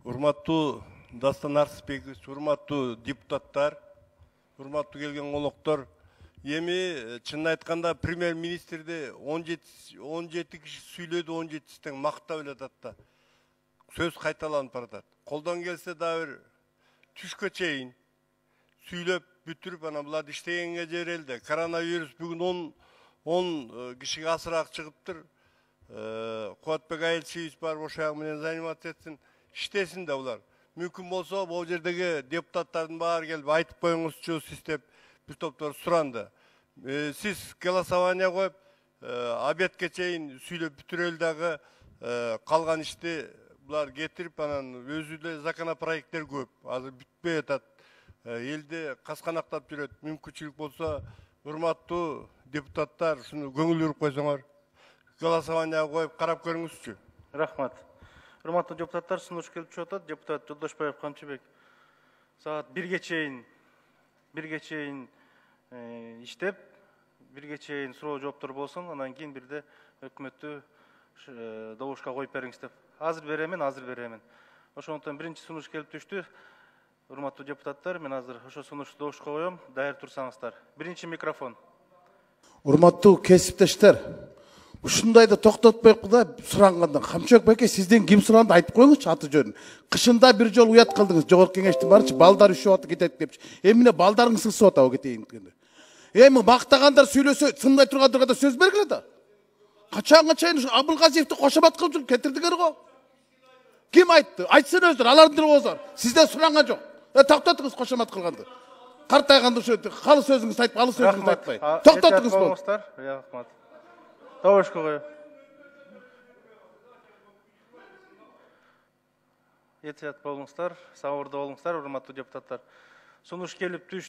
Урматтуу Дастан Арсызбекович, урматтуу депутаттар, урматтуу келген коноктор. Эми чынын айтканда премьер-министрди 17 киши сүйлөдү, 17 тең мактап эле атат да. Сөз кайталанып баратат. Колдон келсе да бир түшкө чейин сүйлөп бүтүрүп анан буларды иштегенге жиберелди. Коронавирус бүгүн 10 кишиге асыраак чыгыптыр. Кубатбек Айылчиевич бар, ошол ягы менен заниматься этсин, иштесин да булар. Мүмкүн болсо, бул жердеги депутаттардын баары келип айтып коюңузчу сиз деп бир топтор суранды. Сиз голосование коюп, обедке чейин сүйлөп бүтүрөлү дагы, калган ишти булар кетирип, анан өзү эле законопроекттер көп. Азыр бүтпөй атат. Элди касканактап жүрөт. Мүмкүнчүлүк болсо, урматтуу депутаттар, ушуну көңүл буруп койсоңор, голосование коюп карап көрүңүзчү. Рахмат. Урматтуу депутаттар, сунуш келип чыгып атат. Депутат Жолдошбаев Камчыбек саат 1ге чейин иштеп, 1ге чейин суроо жооптор болсун, анан кийин бирде өкмөттү добушка коюп бериңиз деп. Азыр беремин. Ошондуктан биринчи сунуш келип түштү. Урматтуу депутаттар, мен азыр ошо сунушту добушка коем, даяр турсаңыздар. Биринчи микрофон. Урматтуу кесиптештер, ушундайды токтотпой да суранганда, Камчыбек байке, сизден ким суранды айтып коюңузчу аты жөнүн. Кышында бир жол уят кылдыңыз, жогорку кеңештин барычы балдар үшүп атып кетет депчи. Эмне балдарыңыз ысып атабы кетейин дегенде. Эми мактагандар сүйлөсө, сындай тургандарга да сөз бергиле да. Качанга чейин ушу Абылгазиевди кошомат кылып жүрүп кетирдиңер го. Ким айтты? Айтсын өздөрү, алардын дилибозор. Сизден суранган жок. Токтотуңуз кошомат кылганды. Картайганда ушу калы сөзүңүздү айтып, алы сөзүңүздү айтпай. Токтотуңуз болуңуздар. Рахмат. Добушка коюп. Этият болуңуздар, сабырдуу болуңуздар, урматтуу депутаттар. Сунуш келип түштү.